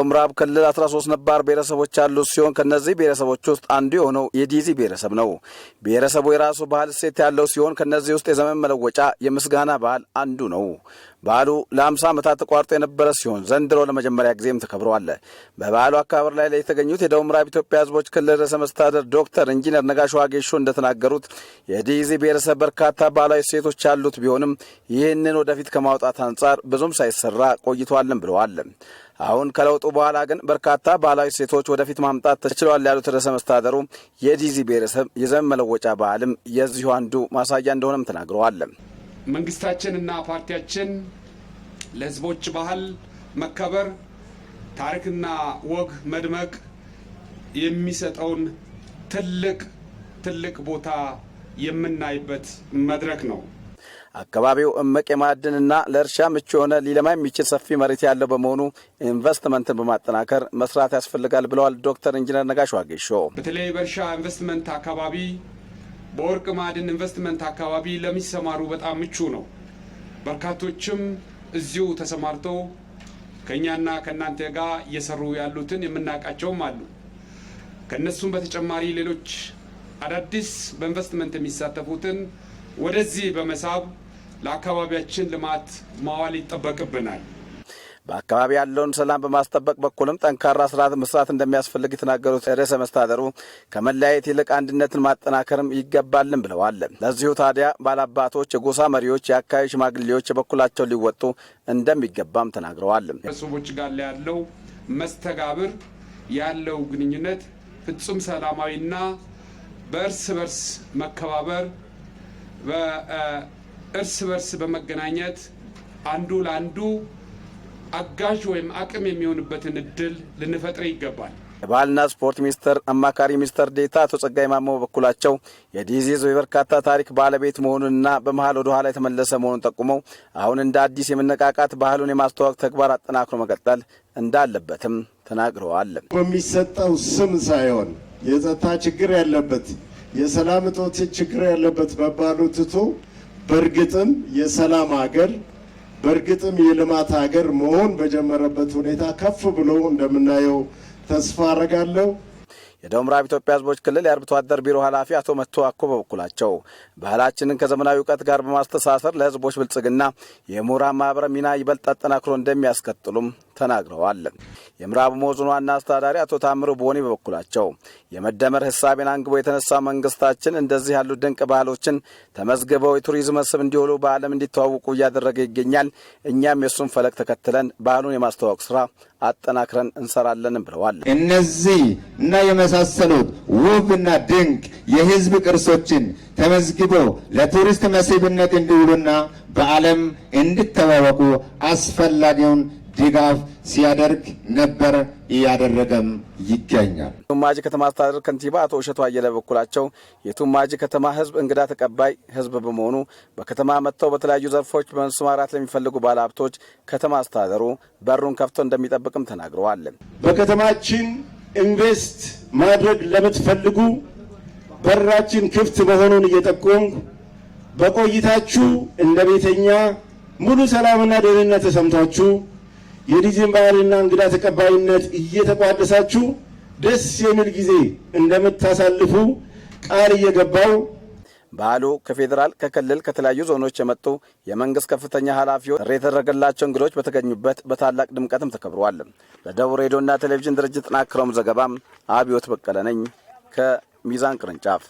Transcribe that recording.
ምዕራብ ክልል 13 ነባር ብሔረሰቦች ያሉት ሲሆን ከነዚህ ብሔረሰቦች ውስጥ አንዱ የሆነው የዲዚ ብሔረሰብ ነው። ብሔረሰቡ የራሱ ባህል እሴት ያለው ሲሆን ከነዚህ ውስጥ የዘመን መለወጫ የምስጋና በዓል አንዱ ነው። በዓሉ ለ50 ዓመታት ተቋርጦ የነበረ ሲሆን ዘንድሮ ለመጀመሪያ ጊዜም ተከብሯል። በበዓሉ አከባበር ላይ የተገኙት የደቡብ ምዕራብ ኢትዮጵያ ሕዝቦች ክልል ርዕሰ መስተዳድር ዶክተር ኢንጂነር ነጋሽ ዋጌሾ እንደተናገሩት የዲዚ ብሔረሰብ በርካታ ባህላዊ እሴቶች ያሉት ቢሆንም ይህንን ወደፊት ከማውጣት አንጻር ብዙም ሳይሰራ ቆይቷልም ብለዋል። አሁን ከለውጡ በኋላ ግን በርካታ ባህላዊ እሴቶች ወደፊት ማምጣት ተችሏል ያሉት ርዕሰ መስተዳድሩ የዲዚ ብሔረሰብ የዘመን መለወጫ በዓልም የዚሁ አንዱ ማሳያ እንደሆነም ተናግረዋል። መንግስታችንና ፓርቲያችን ለህዝቦች ባህል መከበር ታሪክና ወግ መድመቅ የሚሰጠውን ትልቅ ቦታ የምናይበት መድረክ ነው። አካባቢው እምቅ የማዕድንና ለእርሻ ምቹ የሆነ ሊለማ የሚችል ሰፊ መሬት ያለው በመሆኑ ኢንቨስትመንትን በማጠናከር መስራት ያስፈልጋል ብለዋል ዶክተር ኢንጂነር ነጋሽ ዋጌሾ። በተለይ በእርሻ ኢንቨስትመንት አካባቢ በወርቅ ማዕድን ኢንቨስትመንት አካባቢ ለሚሰማሩ በጣም ምቹ ነው። በርካቶችም እዚሁ ተሰማርተው ከኛና ከናንተ ጋር እየሰሩ ያሉትን የምናውቃቸውም አሉ። ከነሱም በተጨማሪ ሌሎች አዳዲስ በኢንቨስትመንት የሚሳተፉትን ወደዚህ በመሳብ ለአካባቢያችን ልማት ማዋል ይጠበቅብናል። በአካባቢ ያለውን ሰላም በማስጠበቅ በኩልም ጠንካራ ስርዓት መስራት እንደሚያስፈልግ የተናገሩት ርዕሰ መስተዳድሩ ከመለያየት ይልቅ አንድነትን ማጠናከርም ይገባልን ብለዋል። ለዚሁ ታዲያ ባላባቶች፣ የጎሳ መሪዎች፣ የአካባቢ ሽማግሌዎች የበኩላቸው ሊወጡ እንደሚገባም ተናግረዋል። ከሰዎች ጋር ያለው መስተጋብር ያለው ግንኙነት ፍጹም ሰላማዊና በእርስ በርስ መከባበር በእርስ በርስ በመገናኘት አንዱ ለአንዱ አጋዥ ወይም አቅም የሚሆንበትን እድል ልንፈጥር ይገባል። የባህልና ስፖርት ሚኒስቴር አማካሪ ሚኒስትር ዴኤታ አቶ ጸጋይ ማሞ በበኩላቸው የዲዚ ሕዝብ የበርካታ ታሪክ ባለቤት መሆኑንና በመሀል ወደ ኋላ የተመለሰ መሆኑን ጠቁመው አሁን እንደ አዲስ የመነቃቃት ባህሉን የማስተዋወቅ ተግባር አጠናክሮ መቀጠል እንዳለበትም ተናግረዋል። በሚሰጠው ስም ሳይሆን የጸጥታ ችግር ያለበት የሰላም እጦት ችግር ያለበት መባሉ ትቶ በእርግጥም የሰላም ሀገር በእርግጥም የልማት ሀገር መሆን በጀመረበት ሁኔታ ከፍ ብሎ እንደምናየው ተስፋ አረጋለሁ። የደቡብ ምዕራብ ኢትዮጵያ ሕዝቦች ክልል የአርብቶ አደር ቢሮ ኃላፊ አቶ መቶ አኮ በበኩላቸው ባህላችንን ከዘመናዊ እውቀት ጋር በማስተሳሰር ለሕዝቦች ብልጽግና የምሁራን ማህበር ሚና ይበልጥ አጠናክሮ እንደሚያስቀጥሉም ተናግረዋል። የምዕራብ ኦሞ ዞን ዋና አስተዳዳሪ አቶ ታምሩ ቦኒ በበኩላቸው የመደመር ሐሳብን አንግቦ የተነሳ መንግስታችን እንደዚህ ያሉ ድንቅ ባህሎችን ተመዝግበው የቱሪዝም መስህብ እንዲሆኑ በዓለም እንዲተዋወቁ እያደረገ ይገኛል። እኛም የሱን ፈለግ ተከትለን ባህሉን የማስተዋወቅ ስራ አጠናክረን እንሰራለንም ብለዋል። እነዚህ እና የመሳሰሉት ውብና ድንቅ የህዝብ ቅርሶችን ተመዝግበው ለቱሪስት መስህብነት እንዲውሉና በዓለም እንዲተዋወቁ አስፈላጊውን ድጋፍ ሲያደርግ ነበር፣ እያደረገም ይገኛል። ቱማጂ ከተማ አስተዳደር ከንቲባ አቶ እሸቱ አየለ በኩላቸው የቱማጂ ከተማ ህዝብ እንግዳ ተቀባይ ህዝብ በመሆኑ በከተማ መጥተው በተለያዩ ዘርፎች በመሰማራት ለሚፈልጉ ባለሀብቶች ከተማ አስተዳደሩ በሩን ከፍቶ እንደሚጠብቅም ተናግረዋል። በከተማችን ኢንቨስት ማድረግ ለምትፈልጉ በራችን ክፍት መሆኑን እየጠቆምኩ በቆይታችሁ እንደ ቤተኛ ሙሉ ሰላምና ደህንነት ተሰምቷችሁ የዲዚን ባህልና እንግዳ ተቀባይነት እየተቋደሳችሁ ደስ የሚል ጊዜ እንደምታሳልፉ ቃል እየገባው በዓሉ ከፌዴራል፣ ከክልል፣ ከተለያዩ ዞኖች የመጡ የመንግስት ከፍተኛ ኃላፊዎች ጥሪ የተደረገላቸው እንግዶች በተገኙበት በታላቅ ድምቀትም ተከብረዋል። ለደቡብ ሬዲዮና ቴሌቪዥን ድርጅት ጥናክረውም ዘገባም አብዮት በቀለ ነኝ ከሚዛን ቅርንጫፍ